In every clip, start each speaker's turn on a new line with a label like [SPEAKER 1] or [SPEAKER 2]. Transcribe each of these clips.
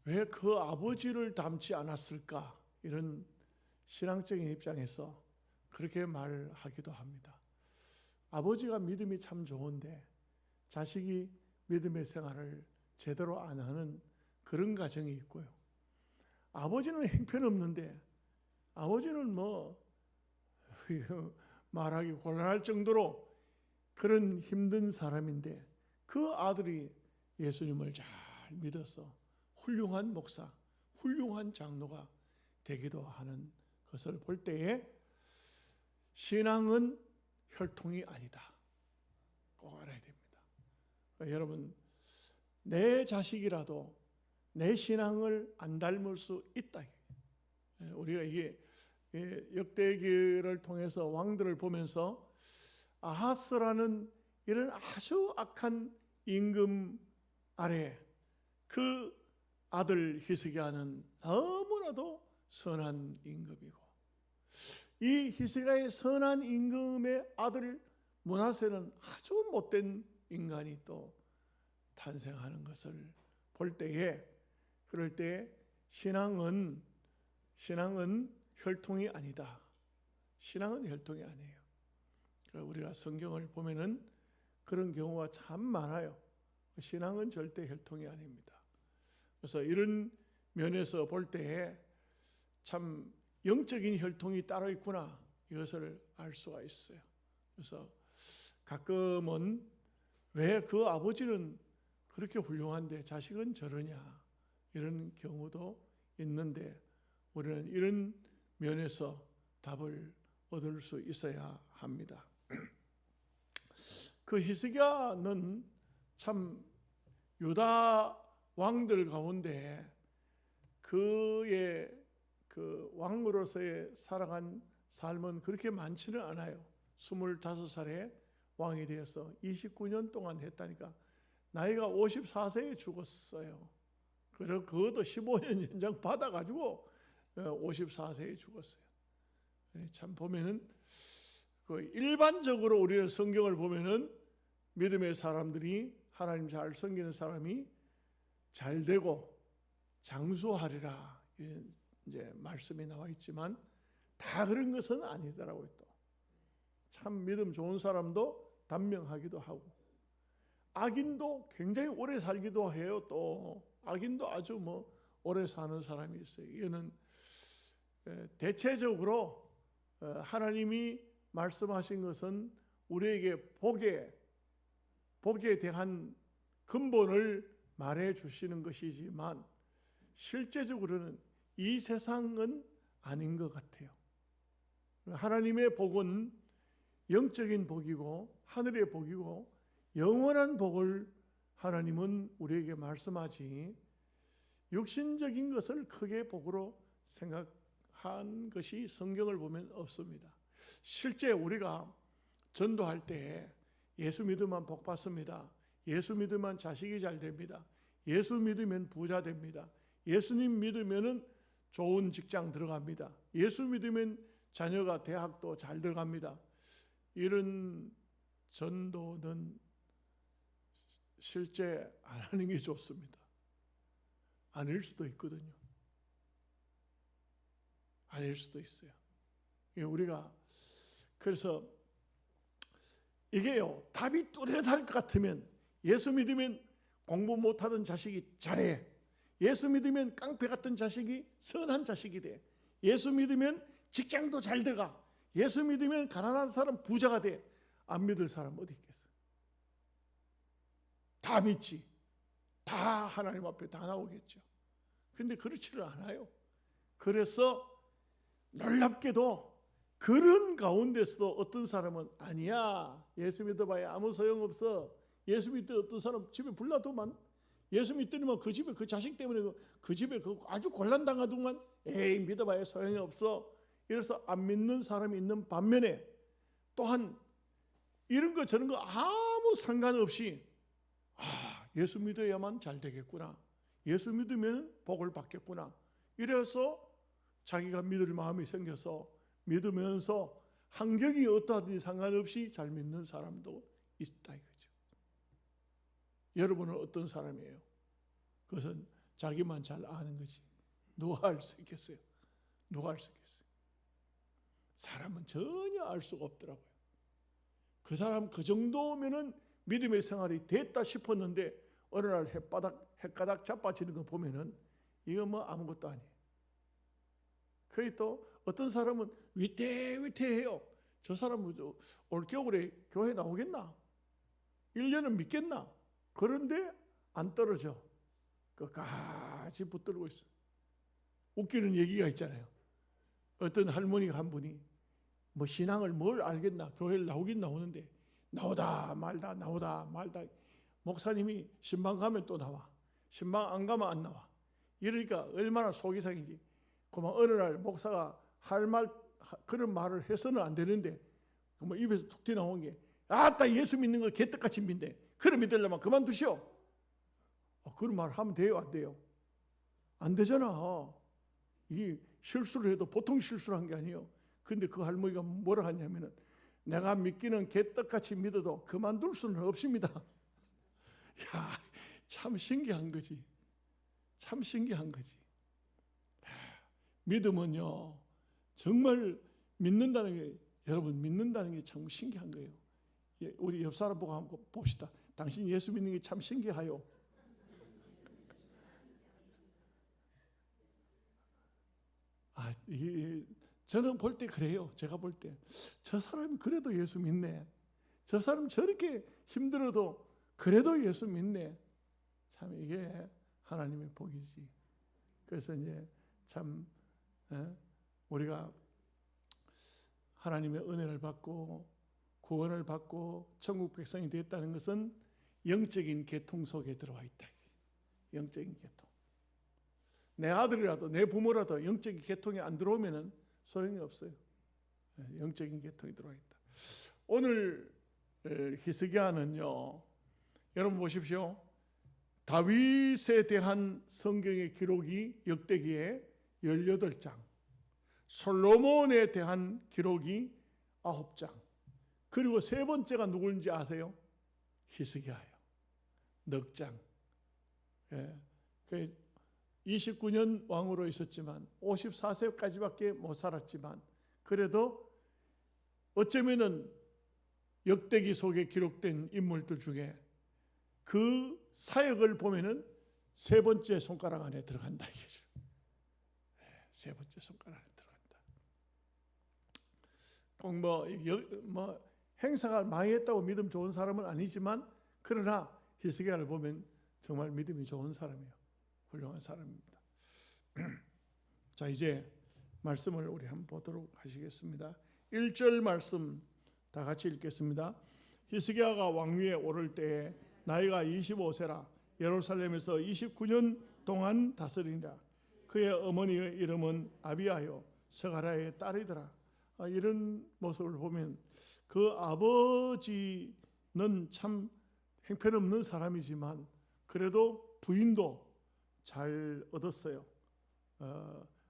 [SPEAKER 1] 왜 그 아버지를 닮지 않았을까? 이런 신앙적인 입장에서 그렇게 말하기도 합니다. 아버지가 믿음이 참 좋은데 자식이 믿음의 생활을 제대로 안 하는 그런 가정이 있고요. 아버지는 형편없는데 아버지는 말하기 곤란할 정도로 그런 힘든 사람인데 그 아들이 예수님을 잘 믿어서 훌륭한 목사, 훌륭한 장로가 되기도 하는 것을 볼 때에 신앙은 혈통이 아니다. 꼭 알아야 됩니다. 그러니까 여러분, 내 자식이라도 내 신앙을 안 닮을 수 있다. 우리가 이게 역대기를 통해서 왕들을 보면서 아하스라는 이런 아주 악한 임금 아래 그 아들 히스기야는 너무나도 선한 임금이고, 이 히스기야의 선한 임금의 아들 므낫세는 아주 못된 인간이 또 탄생하는 것을 볼 때에, 그럴 때 신앙은 혈통이 아니다. 신앙은 혈통이 아니에요. 우리가 성경을 보면은 그런 경우가 참 많아요. 신앙은 절대 혈통이 아닙니다. 그래서 이런 면에서 볼 때에 참 영적인 혈통이 따로 있구나, 이것을 알 수가 있어요. 그래서 가끔은 왜 그 아버지는 그렇게 훌륭한데 자식은 저러냐, 이런 경우도 있는데 우리는 이런 면에서 답을 얻을 수 있어야 합니다. 그 히스기야는 참 유다 왕들 가운데 그의 그 왕으로서의 살아간 삶은 그렇게 많지는 않아요. 25살에 왕이 되어서 29년 동안 했다니까 나이가 54세에 죽었어요. 그래서 그것도 15년 연장 받아가지고 54세에 죽었어요. 참 보면은 그 일반적으로 우리는 성경을 보면은 믿음의 사람들이, 하나님 잘 섬기는 사람이 잘 되고 장수하리라 이런 이제 말씀이 나와 있지만 다 그런 것은 아니더라고요. 또 참 믿음 좋은 사람도 단명하기도 하고 악인도 굉장히 오래 살기도 해요. 또 악인도 아주 오래 사는 사람이 있어요. 이거는 대체적으로 하나님이 말씀하신 것은 우리에게 복에 대한 근본을 말해 주시는 것이지만 실제적으로는 이 세상은 아닌 것 같아요. 하나님의 복은 영적인 복이고 하늘의 복이고 영원한 복을 하나님은 우리에게 말씀하지 육신적인 것을 크게 복으로 생각한 것이 성경을 보면 없습니다. 실제 우리가 전도할 때 예수 믿으면 복 받습니다. 예수 믿으면 자식이 잘 됩니다. 예수 믿으면 부자 됩니다. 예수님 믿으면 좋은 직장 들어갑니다. 예수 믿으면 자녀가 대학도 잘 들어갑니다. 이런 전도는 실제 안 하는 게 좋습니다. 아닐 수도 있거든요. 아닐 수도 있어요. 우리가 그래서 이게요, 답이 뚜렷할 것 같으면 예수 믿으면 공부 못하던 자식이 잘해. 예수 믿으면 깡패 같은 자식이 선한 자식이 돼. 예수 믿으면 직장도 잘 들어가. 예수 믿으면 가난한 사람 부자가 돼. 안 믿을 사람 어디 있겠어? 다 믿지. 다 하나님 앞에 다 나오겠죠. 근데 그렇지를 않아요. 그래서 놀랍게도 그런 가운데서도 어떤 사람은 아니야, 예수 믿어봐야 아무 소용없어. 예수 믿던 어떤 사람 집에 불러도만 예수 믿더니만 그 집에 그 자식 때문에 그 집에 아주 곤란당하더만 에이 믿어봐야 소용이 없어. 이래서 안 믿는 사람이 있는 반면에 또한 이런 거 저런 거 아무 상관없이 예수 믿어야만 잘 되겠구나, 예수 믿으면 복을 받겠구나, 이래서 자기가 믿을 마음이 생겨서 믿으면서 환경이 어떠하든지 상관없이 잘 믿는 사람도 있다 이거죠. 여러분은 어떤 사람이에요? 그것은 자기만 잘 아는 거지. 누가 알 수 있겠어요? 누가 알 수 있겠어요? 사람은 전혀 알 수가 없더라고요. 그 사람 그 정도면은 믿음의 생활이 됐다 싶었는데 어느 날 헷가닥 자빠지는 거 보면은 이거 뭐 아무것도 아니에요. 그래 또 어떤 사람은 위태위태해요. 저 사람은 올겨울에 교회 나오겠나? 1년은 믿겠나? 그런데 안 떨어져. 끝까지 붙들고 있어. 웃기는 얘기가 있잖아요. 어떤 할머니가 한 분이 뭐 신앙을 뭘 알겠나? 교회를 나오긴 나오는데 나오다 말다 나오다 말다. 목사님이 신방 가면 또 나와. 신방 안 가면 안 나와. 이러니까 얼마나 속이 상이지. 그만 어느 날 목사가 할 말 그런 말을 해서는 안 되는데 뭐 입에서 툭 튀어나온 게 아따 예수 믿는 거 개떡같이 믿네. 그럼 믿으려면 그만두시오. 그런 말 하면 돼요? 안 돼요? 안 되잖아. 이 실수를 해도 보통 실수를 한 게 아니에요. 근데 그 할머니가 뭐라 하냐면은 내가 믿기는 개떡같이 믿어도 그만둘 수는 없습니다. 야, 참 신기한 거지. 참 신기한 거지. 믿음은요, 정말 믿는다는 게, 여러분 믿는다는 게 참 신기한 거예요. 우리 옆 사람 보고 한번 봅시다. 당신 예수 믿는 게 참 신기하요. 저는 볼 때 그래요. 제가 볼 때 저 사람이 그래도 예수 믿네. 저 사람 저렇게 힘들어도 그래도 예수 믿네. 참 이게 하나님의 복이지. 그래서 이제 참 우리가 하나님의 은혜를 받고 구원을 받고 천국 백성이 됐다는 것은 영적인 계통 속에 들어와 있다. 영적인 계통. 내 아들이라도 내 부모라도 영적인 계통이 안 들어오면 소용이 없어요. 영적인 계통이 들어와 있다. 오늘 히스기야는요, 여러분 보십시오. 다윗에 대한 성경의 기록이 역대기에 18장, 솔로몬에 대한 기록이 9장, 그리고 세 번째가 누구인지 아세요? 히스기야예요. 넉 장. 29년 왕으로 있었지만 54세까지밖에 못 살았지만 그래도 어쩌면은 역대기 속에 기록된 인물들 중에 그 사역을 보면은 세 번째 손가락 안에 들어간다 이거죠. 세 번째 손가락 안에 들어간다. 꼭 뭐 행사가 많이 했다고 믿음 좋은 사람은 아니지만 그러나 히스기야를 보면 정말 믿음이 좋은 사람이에요. 훌륭한 사람입니다. 자, 이제 말씀을 우리 한번 보도록 하시겠습니다. 1절 말씀 다 같이 읽겠습니다. 히스기야가 왕위에 오를 때에 나이가 25세라 예루살렘에서 29년 동안 다스리니라. 그의 어머니의 이름은 아비야요 스가랴의 딸이더라. 이런 모습을 보면 그 아버지는 참 형편없는 사람이지만 그래도 부인도 잘 얻었어요.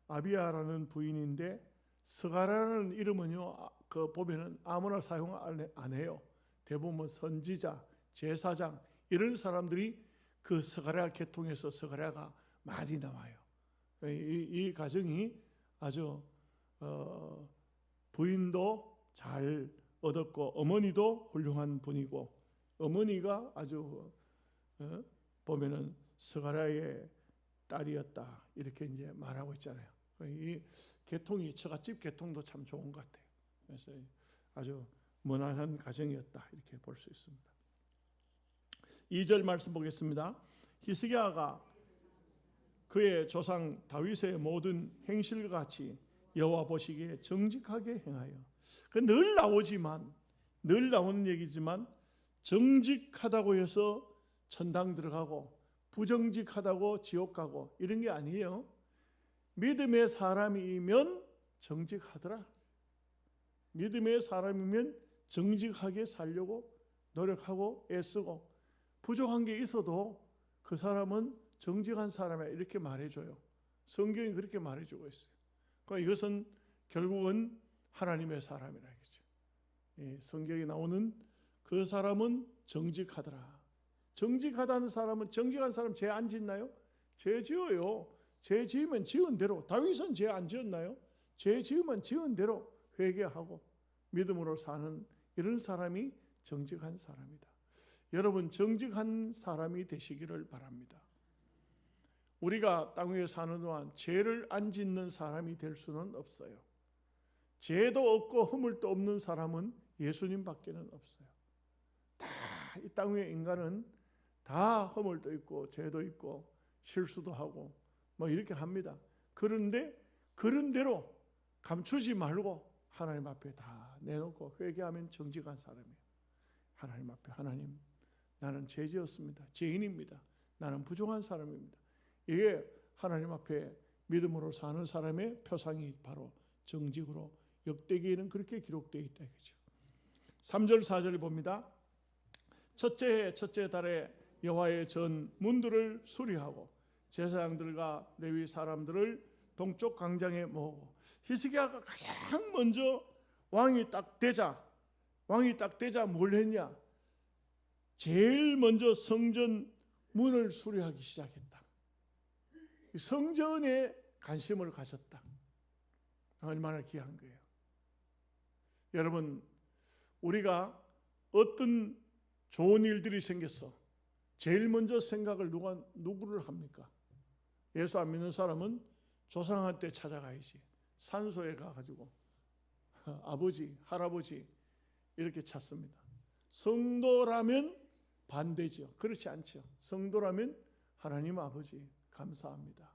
[SPEAKER 1] 아비야라는 부인인데 스가랴라는 이름은요, 그 보면은 아무나 사용 안 해요. 대부분 선지자, 제사장 이런 사람들이 그 스가랴 계통에서 스가랴가 많이 나와요. 이 가정이 아주 부인도 잘 얻었고 어머니도 훌륭한 분이고 어머니가 아주 보면은 스가랴의 딸이었다 이렇게 이제 말하고 있잖아요. 이 계통이 처갓집 계통도 참 좋은 것 같아요. 그래서 아주 무난한 가정이었다 이렇게 볼 수 있습니다. 2절 말씀 보겠습니다. 히스기야가 그의 조상 다윗의 모든 행실과 같이 여호와 보시기에 정직하게 행하여, 늘 나오지만 늘 나오는 얘기지만 정직하다고 해서 천당 들어가고 부정직하다고 지옥 가고 이런 게 아니에요. 믿음의 사람이면 정직하더라. 믿음의 사람이면 정직하게 살려고 노력하고 애쓰고 부족한 게 있어도 그 사람은 정직한 사람이야 이렇게 말해줘요. 성경이 그렇게 말해주고 있어요. 그러니까 이것은 결국은 하나님의 사람이라겠죠. 성경에 나오는 그 사람은 정직하더라. 정직하다는 사람은 정직한 사람 죄 안 짓나요? 죄 지어요. 죄 지으면 지은 대로, 다윗은 죄 안 지었나요? 죄 지으면 지은 대로 회개하고 믿음으로 사는 이런 사람이 정직한 사람이다. 여러분, 정직한 사람이 되시기를 바랍니다. 우리가 땅 위에 사는 동안 죄를 안 짓는 사람이 될 수는 없어요. 죄도 없고 허물도 없는 사람은 예수님밖에는 없어요. 다 이 땅 위에 인간은 다 허물도 있고 죄도 있고 실수도 하고 뭐 이렇게 합니다. 그런데 그런 대로 감추지 말고 하나님 앞에 다 내놓고 회개하면 정직한 사람이에요. 하나님 앞에, 하나님, 나는 죄 지었습니다. 죄인입니다. 나는 부족한 사람입니다. 이게 하나님 앞에 믿음으로 사는 사람의 표상이 바로 정직으로 역대기에는 그렇게 기록되어 있다 이거죠. 3절 4절을 봅니다. 첫째 해 첫째 달에 여호와의 전 문들을 수리하고 제사장들과 레위 사람들을 동쪽 광장에 모으고, 히스기야가 가장 먼저 왕이 딱 되자 뭘 했냐? 제일 먼저 성전 문을 수리하기 시작했다. 성전에 관심을 가졌다. 얼마나 귀한 거예요. 여러분, 우리가 어떤 좋은 일들이 생겼어, 제일 먼저 생각을 누구를 합니까? 예수 안 믿는 사람은 조상한테 찾아가야지. 산소에 가가지고 아버지, 할아버지 이렇게 찾습니다. 성도라면 반대죠. 그렇지 않죠. 성도라면 하나님 아버지 감사합니다.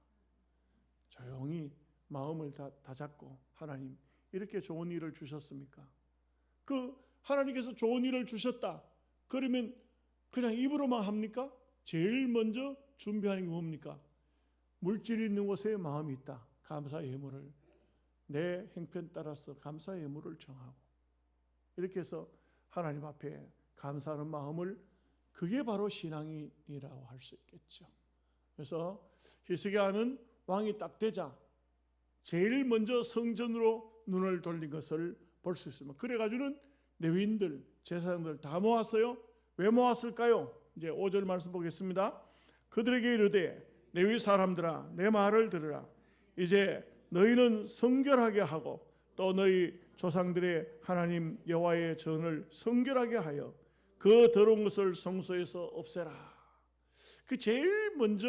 [SPEAKER 1] 조용히 마음을 다잡고, 하나님 이렇게 좋은 일을 주셨습니까? 그 하나님께서 좋은 일을 주셨다 그러면 그냥 입으로만 합니까? 제일 먼저 준비하는 게 뭡니까? 물질이 있는 곳에 마음이 있다. 감사 예물을, 내 행편 따라서 감사 예물을 정하고, 이렇게 해서 하나님 앞에 감사하는 마음을, 그게 바로 신앙이라고 할 수 있겠죠. 그래서 히스기야는 왕이 딱 되자 제일 먼저 성전으로 눈을 돌린 것을 볼 수 있습니다. 그래가지고는 레위인들, 제사장들 다 모았어요. 왜 모았을까요? 이제 5절 말씀 보겠습니다. 그들에게 이르되 레위 사람들아, 내 말을 들으라. 이제 너희는 성결하게 하고 또 너희 조상들의 하나님 여호와의 전을 성결하게 하여 그 더러운 것을 성소에서 없애라. 그 제일 먼저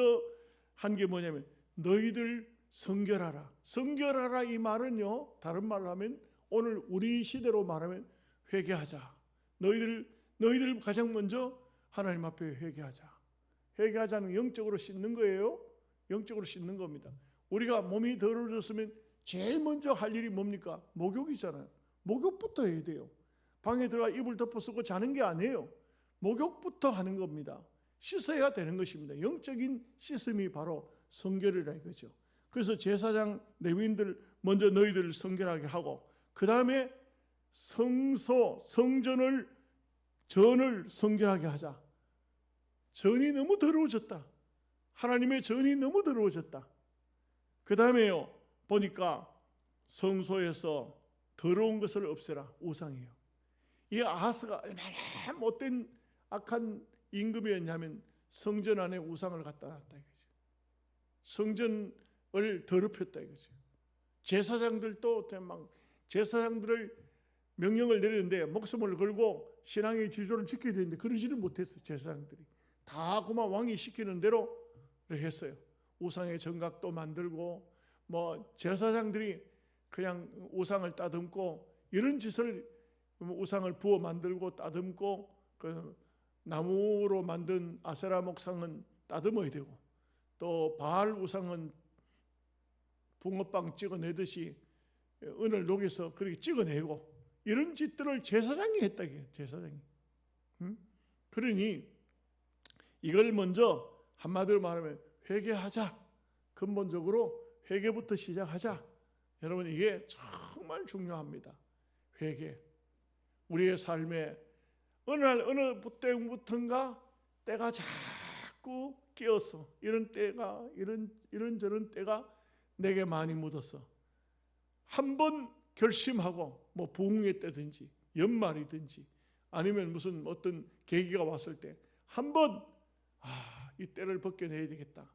[SPEAKER 1] 한 게 뭐냐면 너희들 성결하라. 성결하라 이 말은요, 다른 말로 하면 오늘 우리 시대로 말하면 회개하자. 너희들 가장 먼저 하나님 앞에 회개하자. 회개하자는 영적으로 씻는 거예요. 영적으로 씻는 겁니다. 우리가 몸이 더러워졌으면 제일 먼저 할 일이 뭡니까? 목욕이잖아요. 목욕부터 해야 돼요. 방에 들어가 이불 덮어 쓰고 자는 게 아니에요. 목욕부터 하는 겁니다. 씻어야 되는 것입니다. 영적인 씻음이 바로 성결이라 이거죠. 그래서 제사장 레위인들 먼저 너희들을 성결하게 하고, 그 다음에 성전을 성결하게 하자. 전이 너무 더러워졌다. 하나님의 전이 너무 더러워졌다. 그 다음에요, 보니까 성소에서 더러운 것을 없애라. 우상이에요. 이 아하스가 얼마나 못된 악한 임금이었냐면 성전 안에 우상을 갖다 놨다 이거죠. 성전을 더럽혔다 이거죠. 제사장들도 막 제사장들을 명령을 내리는데 목숨을 걸고 신앙의 지조를 지켜야 되는데 그러지를 못했어요. 제사장들이 다 그만 왕이 시키는 대로 했어요. 우상의 정각도 만들고, 뭐 제사장들이 그냥 우상을 따듬고, 이런 짓을, 우상을 부어 만들고 따듬고, 그 나무로 만든 아세라 목상은 따듬어야 되고, 또 바알 우상은 붕어빵 찍어내듯이 은을 녹여서 그렇게 찍어내고, 이런 짓들을 제사장이 했다. 제사장이. 그러니 이걸 먼저 한마디로 말하면 회개하자. 근본적으로 회개부터 시작하자. 여러분, 이게 정말 중요합니다. 회개. 우리의 삶에 어느 날 어느 때부터인가 때가 자꾸 끼어서, 이런 때가 이런저런 때가 내게 많이 묻었어. 한번 결심하고, 뭐 부흥회 때든지 연말이든지 아니면 무슨 어떤 계기가 왔을 때 한번 이 때를 벗겨내야 되겠다.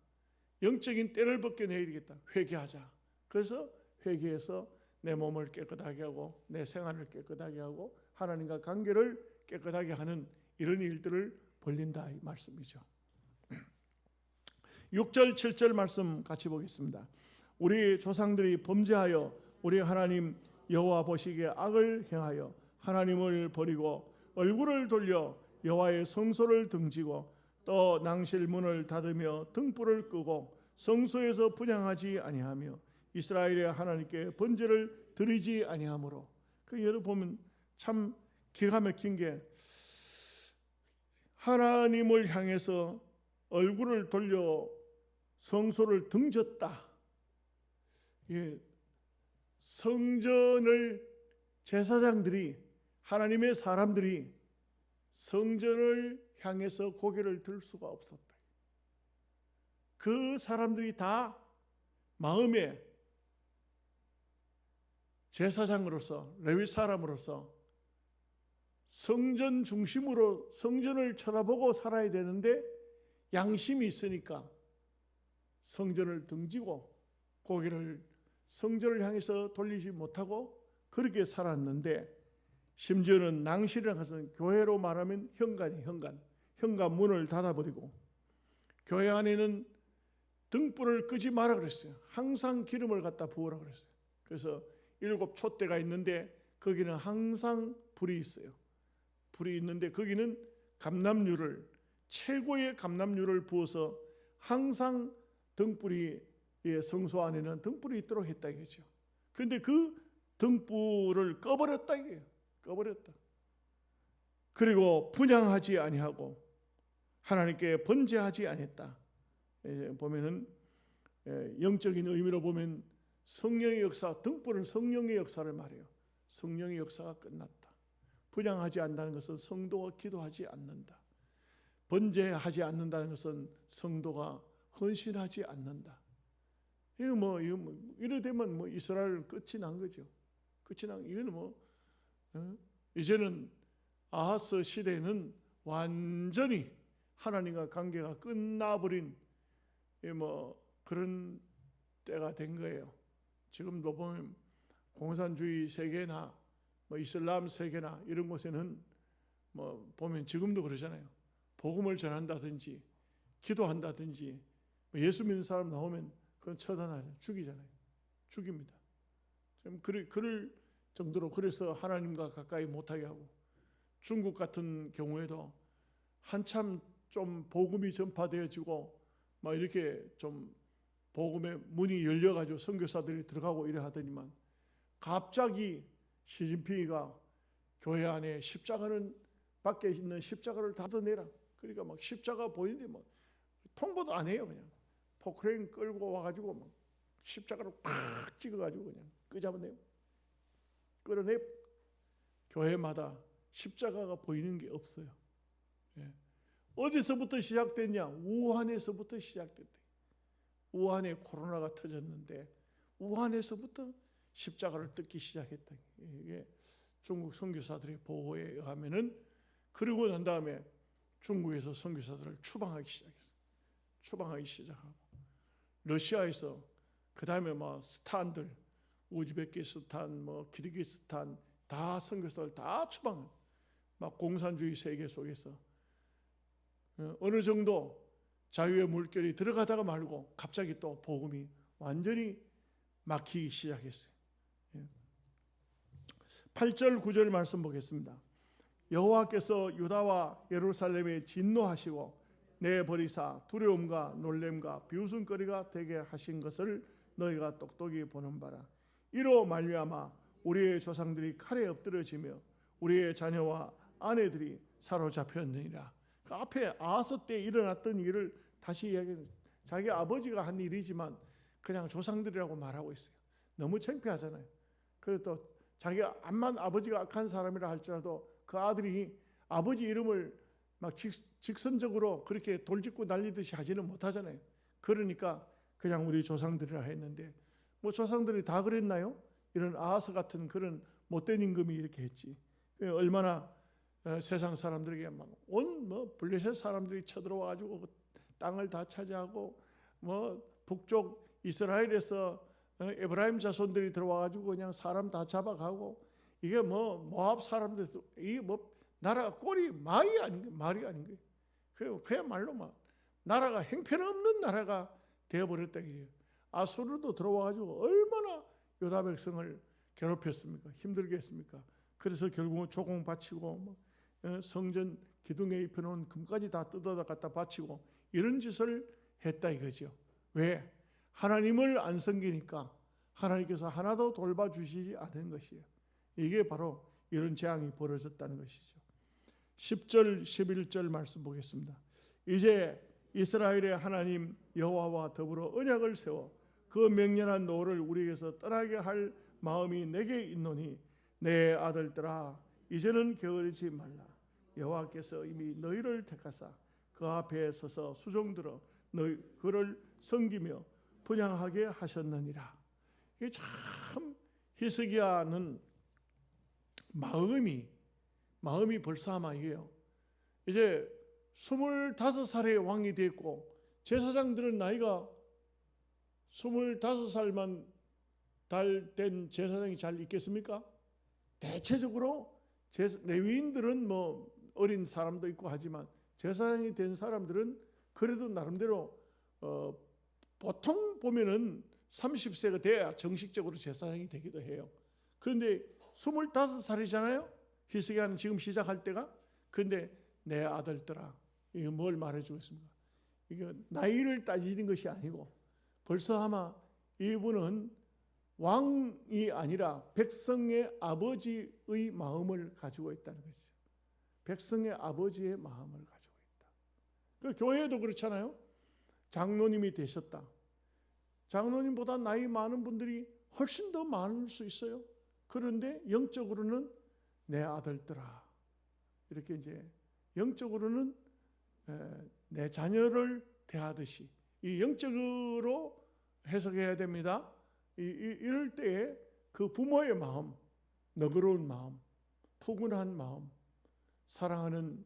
[SPEAKER 1] 영적인 때를 벗겨내야 되겠다. 회개하자. 그래서 회개해서 내 몸을 깨끗하게 하고 내 생활을 깨끗하게 하고 하나님과 관계를 깨끗하게 하는 이런 일들을 벌린다 이 말씀이죠. 6절 7절 말씀 같이 보겠습니다. 우리 조상들이 범죄하여 우리 하나님 여호와 보시기에 악을 행하여 하나님을 버리고 얼굴을 돌려 여호와의 성소를 등지고 또 낭실 문을 닫으며 등불을 끄고 성소에서 분향하지 아니하며 이스라엘의 하나님께 번제를 드리지 아니하므로. 그 예를 보면 참 기가 막힌 게 하나님을 향해서 얼굴을 돌려 성소를 등졌다. 예, 성전을 제사장들이 하나님의 사람들이 성전을 향해서 고개를 들 수가 없었다. 그 사람들이 다 마음에 제사장으로서 레위 사람으로서 성전 중심으로 성전을 쳐다보고 살아야 되는데 양심이 있으니까 성전을 등지고 고개를 성전을 향해서 돌리지 못하고 그렇게 살았는데, 심지어는 낭실이라는 것은 교회로 말하면 현관 문을 닫아버리고 교회 안에는 등불을 끄지 마라 그랬어요. 항상 기름을 갖다 부으라 그랬어요. 그래서 7 촛대가 있는데 거기는 항상 불이 있어요. 불이 있는데 거기는 감람유를, 최고의 감람유를 부어서 항상 등불이, 성소 안에는 등불이 있도록 했다 이거죠. 그런데 그 등불을 꺼버렸다 이게요. 꺼버렸다. 그리고 분향하지 아니하고 하나님께 번제하지 아니했다. 보면은 영적인 의미로 보면 성령의 역사, 등불은 성령의 역사를 말해요. 성령의 역사가 끝났다. 분향하지 않는다는 것은 성도가 기도하지 않는다. 번제하지 않는다는 것은 성도가 헌신하지 않는다. 이래 되면 이스라엘 끝이 난 거죠. 끝이 난, 이거는 이제는 아하스 시대는 완전히 하나님과 관계가 끝나버린 그런 때가 된 거예요. 지금도 보면 공산주의 세계나 이슬람 세계나 이런 곳에는 보면 지금도 그러잖아요. 복음을 전한다든지 기도한다든지 예수 믿는 사람 나오면 그건 처단하잖아요. 죽이잖아요. 죽입니다. 그럴 정도로, 그래서 하나님과 가까이 못하게 하고, 중국 같은 경우에도 한참 좀 복음이 전파되어지고 막 이렇게 좀 복음의 문이 열려가지고 선교사들이 들어가고 이래 하더니만 갑자기 시진핑이가 교회 안에 십자가는 밖에 있는 십자가를 닫아내라. 그러니까 막 십자가 보이는데 막 통보도 안 해요. 그냥 포크레인 끌고 와가지고 막 십자가를 팍 찍어가지고 그냥 끄잡아내요. 끌어내. 교회마다 십자가가 보이는 게 없어요. 예. 어디서부터 시작됐냐? 우한에서부터 시작됐대. 우한에 코로나가 터졌는데 우한에서부터 십자가를 뜯기 시작했다. 이게 중국 선교사들의 보고에 의하면은, 그러고 난 다음에 중국에서 선교사들을 추방하기 시작했어요. 추방하기 시작하고 러시아에서 그 다음에 스탄들, 우즈베키스탄, 키르기스탄 다 선교사들 다 추방. 막 공산주의 세계 속에서 어느 정도 자유의 물결이 들어가다가 말고 갑자기 또 복음이 완전히 막히기 시작했어요. 8절 9절 말씀 보겠습니다. 여호와께서 유다와 예루살렘에 진노하시고 내버리사 두려움과 놀램과 비웃음거리가 되게 하신 것을 너희가 똑똑히 보는 바라. 이로 말미암아 우리의 조상들이 칼에 엎드러지며 우리의 자녀와 아내들이 사로잡혔느니라. 그 앞에 아하스 때 일어났던 일을 다시 이야기해요. 자기 아버지가 한 일이지만 그냥 조상들이라고 말하고 있어요. 너무 창피하잖아요. 그래도 또 자기가 암만 아버지가 악한 사람이라 할지라도 그 아들이 아버지 이름을 막 직선적으로 그렇게 돌직구 날리듯이 하지는 못하잖아요. 그러니까 그냥 우리 조상들이라 했는데, 조상들이 다 그랬나요? 이런 아하스 같은 그런 못된 임금이 이렇게 했지. 얼마나 세상 사람들에게 온 블레셋 사람들이 쳐들어와 가지고 땅을 다 차지하고 북쪽 이스라엘에서 에브라임 자손들이 들어와가지고 그냥 사람 다 잡아가고, 이게 뭐 모압 사람들, 이게 뭐 나라가 꼴이 말이 아닌 거예요. 그야말로 막 나라가 형편없는 나라가 되어버렸다 이래요. 아수르도 들어와가지고 얼마나 유다 백성을 괴롭혔습니까? 힘들게 했습니까? 그래서 결국은 조공 바치고 성전 기둥에 입혀놓은 금까지 다 뜯어다 갖다 바치고 이런 짓을 했다 이거죠. 왜? 하나님을 안 섬기니까 하나님께서 하나도 돌봐주시지 않은 것이에요. 이게 바로 이런 재앙이 벌어졌다는 것이죠. 10절 11절 말씀 보겠습니다. 이제 이스라엘의 하나님 여호와와 더불어 언약을 세워 그 맹렬한 노를 우리에게서 떠나게 할 마음이 내게 있노니 내 아들들아 이제는 게으르지 말라. 여호와께서 이미 너희를 택하사 그 앞에 서서 수종들어 너희 그를 섬기며 분향하게 하셨느니라. 이게 참 히스기야는 마음이 벌써 아마 이게요. 이제 25살의 왕이 됐고 제사장들은 나이가 25살만 된 제사장이 잘 있겠습니까? 대체적으로 레위인들은 뭐 어린 사람도 있고 하지만 제사장이 된 사람들은 그래도 나름대로 보통 보면은 30세가 돼야 정식적으로 제사장이 되기도 해요. 그런데 25살이잖아요. 히스기야는 지금 시작할 때가. 그런데 내 아들들아, 이게 뭘 말해주고 있습니까? 이게 나이를 따지는 것이 아니고 벌써 아마 이분은 왕이 아니라 백성의 아버지의 마음을 가지고 있다는 것이죠. 백성의 아버지의 마음을 가지고 있다. 그 교회도 그렇잖아요. 장로님이 되셨다. 장로님보다 나이 많은 분들이 훨씬 더 많을 수 있어요. 그런데 영적으로는 내 아들들아, 이렇게 이제 영적으로는 내 자녀를 대하듯이, 이 영적으로 해석해야 됩니다. 이럴 때에 그 부모의 마음, 너그러운 마음, 푸근한 마음, 사랑하는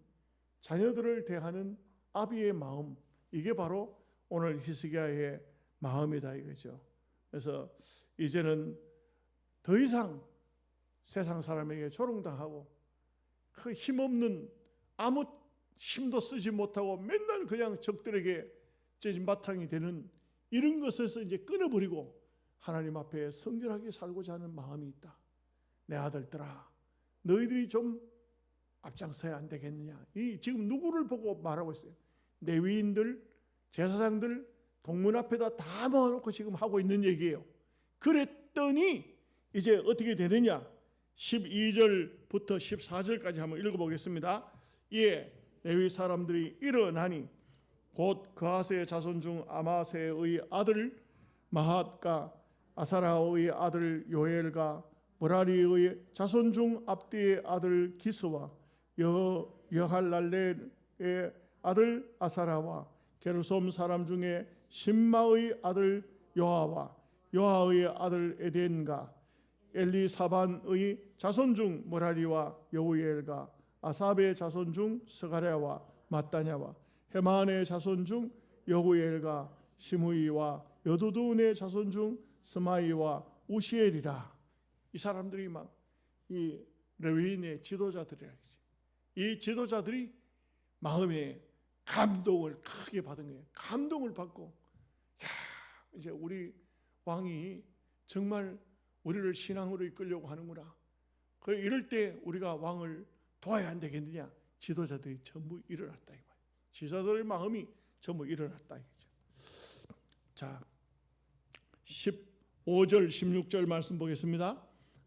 [SPEAKER 1] 자녀들을 대하는 아비의 마음, 이게 바로 오늘 히스기야의 마음이다 이거죠. 그래서 이제는 더 이상 세상 사람에게 조롱당하고 그 힘없는, 아무 힘도 쓰지 못하고 맨날 그냥 적들에게 째진바탕이 되는 이런 것에서 이제 끊어버리고 하나님 앞에 성결하게 살고자 하는 마음이 있다. 내 아들들아, 너희들이 좀 앞장서야 안 되겠느냐. 지금 누구를 보고 말하고 있어요? 레위인들, 제사장들 동문 앞에다 다 모아놓고 지금 하고 있는 얘기예요. 그랬더니 이제 어떻게 되느냐? 12절부터 14절까지 한번 읽어보겠습니다. 이에 레위 사람들이 일어나니 곧 그하스의 자손 중 아마세의 아들 마핫과 아사라의 아들 요엘과 머라리의 자손 중 압디의 아들 기스와 여할랄레의 아들 아사라와 게르솜 사람 중에 심마의 아들 요아와 요아의 아들 에덴과 엘리사반의 자손 중 머라리와 여우엘과 아삽의 자손 중 스가랴와 마따냐와 헤만의 자손 중 여우엘과 시므이와 여두둔의 자손 중 스마이와 우시엘이라. 이 사람들이 막 이 레위인의 지도자들이라. 이 지도자들이 마음에 감동을 크게 받은 거예요. 감동을 받고, 이제 우리 왕이 정말 우리를 신앙으로 이끌려고 하는구나. 그래, 이럴 때 우리가 왕을 도와야 안 되겠느냐. 지도자들이 전부 일어났다 이 말이에요. 지도자들의 마음이 전부 일어났다 이거죠. 자, 15절 16절 말씀 보겠습니다.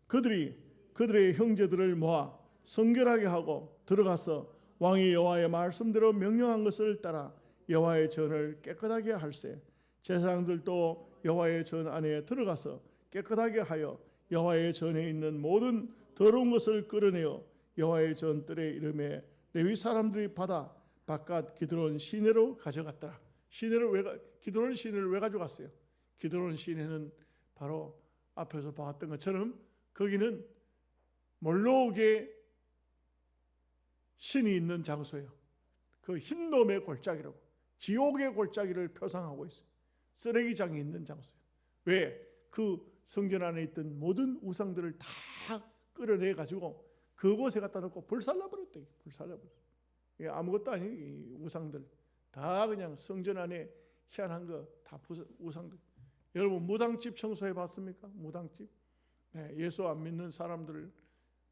[SPEAKER 1] 그들의 형제들을 모아 성결하게 하고 들어가서 왕이 여호와의 말씀대로 명령한 것을 따라 여호와의 전을 깨끗하게 할세. 제사장들도 여호와의 전 안에 들어가서 깨끗하게 하여 여호와의 전에 있는 모든 더러운 것을 끌어내어 여호와의 전뜰에 이름에 레위 사람들이 받아 바깥 기드론 시내로 가져갔더라. 기드론 시내를 왜 가져갔어요? 기드론 시내는 바로 앞에서 봤던 것처럼 거기는 몰록의 신이 있는 장소예요. 그 흰놈의 골짜기라고, 지옥의 골짜기를 표상하고 있어요. 쓰레기장이 있는 장소예요. 왜? 그 성전 안에 있던 모든 우상들을 다 끌어내 가지고 그곳에 갖다 놓고 불살라버렸대. 불살라버렸어. 아무것도 아니에요. 이 우상들 다 그냥 성전 안에 희한한 거 다 우상들. 여러분 무당집 청소해 봤습니까? 무당집. 네, 예수 안 믿는 사람들,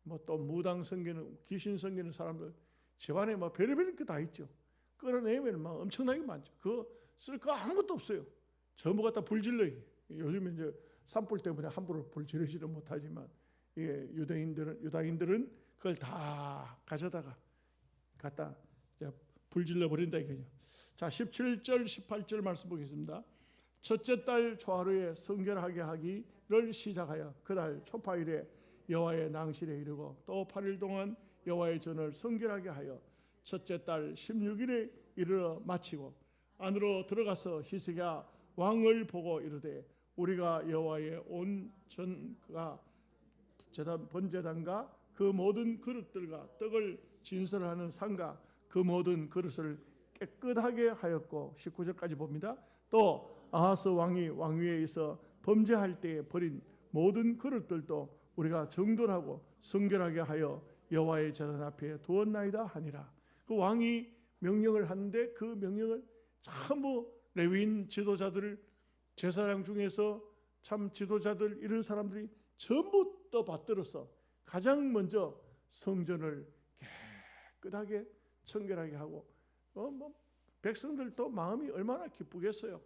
[SPEAKER 1] 뭐 또 무당 섬기는, 귀신 섬기는 사람들 집안에 뭐 별의별 게 다 있죠. 끌어내면 막 엄청나게 많죠. 그거 쓸 거 아무것도 없어요. 전부 갖다 불질러요. 요즘에 이제 산불 때문에 함부로 불 지르지도 못하지만 유다인들은 그걸 다 가져다가 갖다 불질러 버린다 이거죠. 자, 17절 18절 말씀 보겠습니다. 첫째 달 초하루에 성결하게 하기를 시작하여 그달 초파일에 여호와의 낭실에 이르고 또 8일 동안 여호와의 전을 성결하게 하여 첫째 달 16일에 이르러 마치고 안으로 들어가서 히스기야 왕을 보고 이르되 우리가 여호와의 온 전과 번제단과 그 모든 그릇들과 떡을 진설하는 상과 그 모든 그릇을 깨끗하게 하였고 19절까지 봅니다. 또 아하스 왕이 왕위에 있어 범죄할 때에 버린 모든 그릇들도 우리가 정돈하고 성결하게 하여 여호와의 제단 앞에 두었나이다 하니라. 그 왕이 명령을 하는데 그 명령을 전부 레위인 지도자들, 제사장 중에서 참 지도자들 이런 사람들이 전부 또 받들어서 가장 먼저 성전을 깨끗하게 청결하게 하고 백성들도 마음이 얼마나 기쁘겠어요.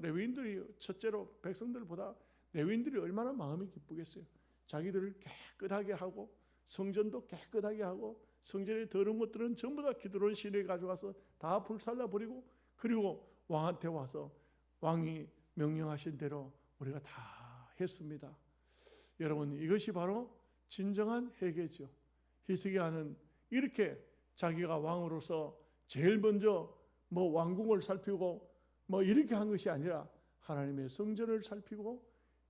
[SPEAKER 1] 레위인들이 첫째로 백성들보다 레위인들이 얼마나 마음이 기쁘겠어요. 자기들을 깨끗하게 하고 성전도 깨끗하게 하고 성전에 더러운 것들은 전부 다 기드론 시내에 가져가서 다 불살라 버리고 그리고 왕한테 와서 왕이 명령하신 대로 우리가 다 했습니다. 여러분 이것이 바로 진정한 회개죠. 히스기야는 이렇게 자기가 왕으로서 제일 먼저 뭐 왕궁을 살피고 뭐 이렇게 한 것이 아니라 하나님의 성전을 살피고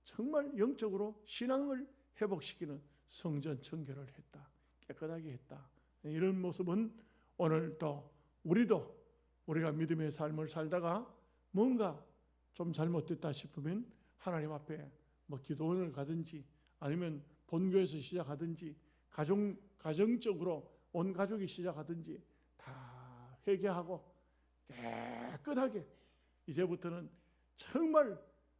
[SPEAKER 1] 정말 영적으로 신앙을 회복시키는 성전 청결을 했다. 깨끗하게 했다. 이런 모습은 오늘 또 우리가 믿음의 삶을 살다가 뭔가 좀 잘못됐다 싶으면 하나님 앞에 뭐 기도원을 가든지 아니면 본교에서 시작하든지 가정적으로 온 가족이 시작하든지 다 회개하고 깨끗하게 이제부터는 정말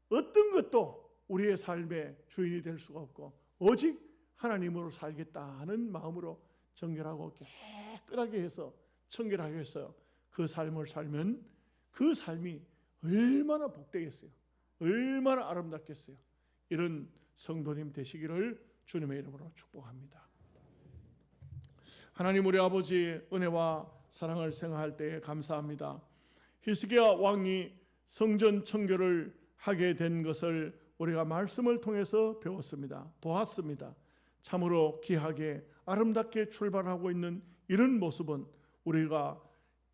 [SPEAKER 1] 어떤 것도 우리의 삶의 주인이 될 수가 없고 오직 하나님으로 살겠다 하는 마음으로 정결하고 깨끗하게 해서 청결하게 해서 그 삶을 살면 그 삶이 얼마나 복되겠어요. 얼마나 아름답겠어요. 이런 성도님 되시기를 주님의 이름으로 축복합니다. 하나님 우리 아버지 은혜와 사랑을 생각할 때에 감사합니다. 히스기야 왕이 성전 청결을 하게 된 것을 우리가 말씀을 통해서 배웠습니다. 보았습니다. 참으로 귀하게 아름답게 출발하고 있는 이런 모습은 우리가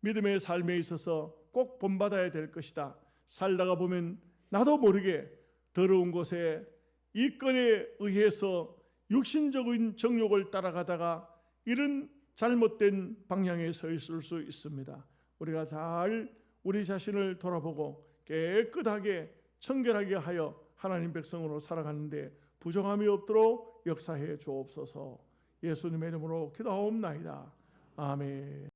[SPEAKER 1] 믿음의 삶에 있어서 꼭 본받아야 될 것이다. 살다가 보면 나도 모르게 더러운 곳에 이권에 의해서 육신적인 정욕을 따라가다가 이런 잘못된 방향에 서 있을 수 있습니다. 우리가 잘 우리 자신을 돌아보고 깨끗하게 청결하게 하여 하나님 백성으로 살아가는데 부정함이 없도록 역사해 주옵소서. 예수님의 이름으로 기도하옵나이다. 아멘.